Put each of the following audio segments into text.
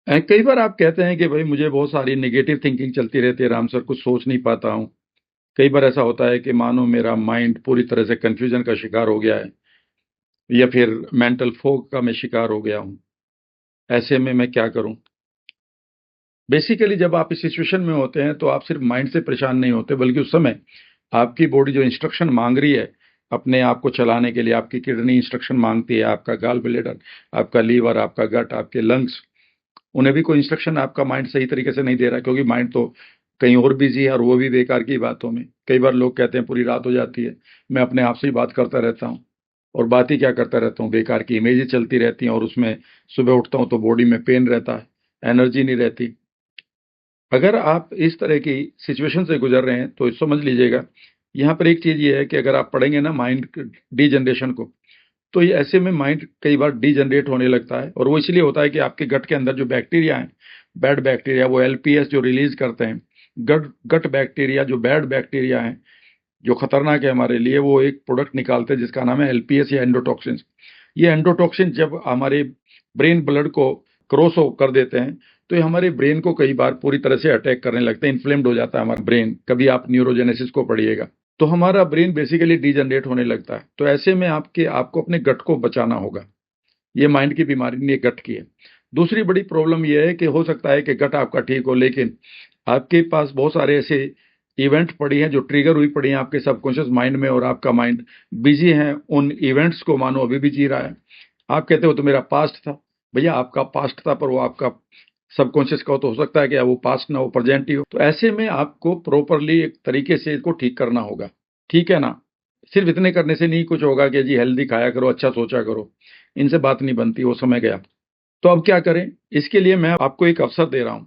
कई बार आप कहते हैं कि भाई मुझे बहुत सारी नेगेटिव थिंकिंग चलती रहती है राम सर, कुछ सोच नहीं पाता हूँ। कई बार ऐसा होता है कि मानो मेरा माइंड पूरी तरह से कंफ्यूजन का शिकार हो गया है, या फिर मेंटल फोग का मैं शिकार हो गया हूँ। ऐसे में मैं क्या करूँ? बेसिकली जब आप इस सिचुएशन में होते हैं तो आप सिर्फ माइंड से परेशान नहीं होते, बल्कि उस समय आपकी बॉडी जो इंस्ट्रक्शन मांग रही है अपने आप को चलाने के लिए, आपकी किडनी इंस्ट्रक्शन मांगती है, आपका गॉल ब्लैडर, आपका लीवर, आपका गट, आपके लंग्स, उन्हें भी कोई इंस्ट्रक्शन आपका माइंड सही तरीके से नहीं दे रहा, क्योंकि माइंड तो कहीं और बिजी है और वो भी बेकार की बातों में। कई बार लोग कहते हैं पूरी रात हो जाती है, मैं अपने आप से ही बात करता रहता हूँ, और बात ही क्या करता रहता हूँ, बेकार की इमेजें चलती रहती हैं, और उसमें सुबह उठता हूँ तो बॉडी में पेन रहता है, एनर्जी नहीं रहती। अगर आप इस तरह की सिचुएशन से गुजर रहे हैं तो समझ लीजिएगा, यहाँ पर एक चीज ये है कि अगर आप पढ़ेंगे ना माइंड डी जनरेशन को, तो ये ऐसे में माइंड कई बार डी जनरेट होने लगता है, और वो इसलिए होता है कि आपके गट के अंदर जो बैक्टीरिया है, बैड बैक्टीरिया, वो एलपीएस जो रिलीज करते हैं। गट गट बैक्टीरिया जो बैड बैक्टीरिया है, जो खतरनाक है हमारे लिए, वो एक प्रोडक्ट निकालते हैं जिसका नाम है एलपीएस या एंडोटॉक्सिन। ये एंडोटॉक्सिन जब हमारे ब्रेन ब्लड को क्रॉस कर देते हैं, तो ये हमारे ब्रेन को कई बार पूरी तरह से अटैक करने लगते हैं, इन्फ्लेम्ड हो जाता है हमारा ब्रेन। कभी आप न्यूरोजेनेसिस को पढ़िएगा, तो हमारा ब्रेन बेसिकली डीजनरेट होने लगता है। तो ऐसे में आपको अपने गट को बचाना होगा। ये माइंड की बीमारी नहीं है, गट की है। दूसरी बड़ी प्रॉब्लम ये है कि हो सकता है कि गट आपका ठीक हो, लेकिन आपके पास बहुत सारे ऐसे इवेंट पड़ी हैं जो ट्रिगर हुई पड़ी हैं आपके सबकॉन्शियस माइंड में, और आपका माइंड बिजी है उन इवेंट्स को, मानो अभी भी जी रहा है। आप कहते हो तो मेरा पास्ट था। भैया आपका पास्ट था, पर वो आपका सबकॉन्शियस का हो, तो हो सकता है कि वो पास्ट ना हो, प्रेजेंट ही हो। तो ऐसे में आपको प्रॉपरली एक तरीके से इसको ठीक करना होगा। ठीक है ना? सिर्फ इतने करने से नहीं कुछ होगा कि जी हेल्दी खाया करो, अच्छा सोचा करो, इनसे बात नहीं बनती, वो समय गया। तो अब क्या करें? इसके लिए मैं आपको एक अवसर दे रहा हूं।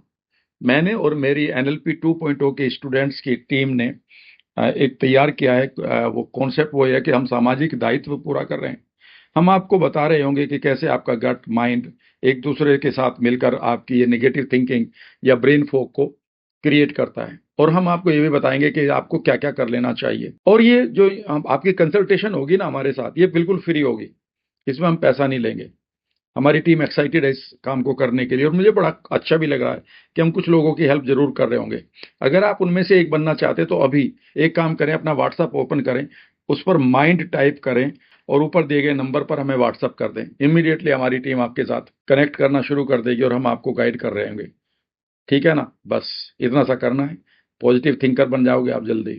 मैंने और मेरी एनएलपी 2.0 के स्टूडेंट्स की टीम ने एक तैयार किया है। वो कॉन्सेप्ट वो है कि हम सामाजिक दायित्व पूरा कर रहे हैं। हम आपको बता रहे होंगे कि कैसे आपका गट माइंड एक दूसरे के साथ मिलकर आपकी ये नेगेटिव थिंकिंग या ब्रेन फॉग को क्रिएट करता है, और हम आपको ये भी बताएंगे कि आपको क्या क्या कर लेना चाहिए। और ये जो आपकी कंसल्टेशन होगी ना हमारे साथ, ये बिल्कुल फ्री होगी, इसमें हम पैसा नहीं लेंगे। हमारी टीम एक्साइटेड है इस काम को करने के लिए, और मुझे बड़ा अच्छा भी लग रहा है कि हम कुछ लोगों की हेल्प जरूर कर रहे होंगे। अगर आप उनमें से एक बनना चाहते हैं तो अभी एक काम करें, अपना व्हाट्सएप ओपन करें, उस पर माइंड टाइप करें, और ऊपर दिए गए नंबर पर हमें व्हाट्सएप कर दें। इमीडिएटली हमारी टीम आपके साथ कनेक्ट करना शुरू कर देगी, और हम आपको गाइड कर रहे होंगे। ठीक है ना? बस इतना सा करना है, पॉजिटिव थिंकर बन जाओगे आप जल्दी।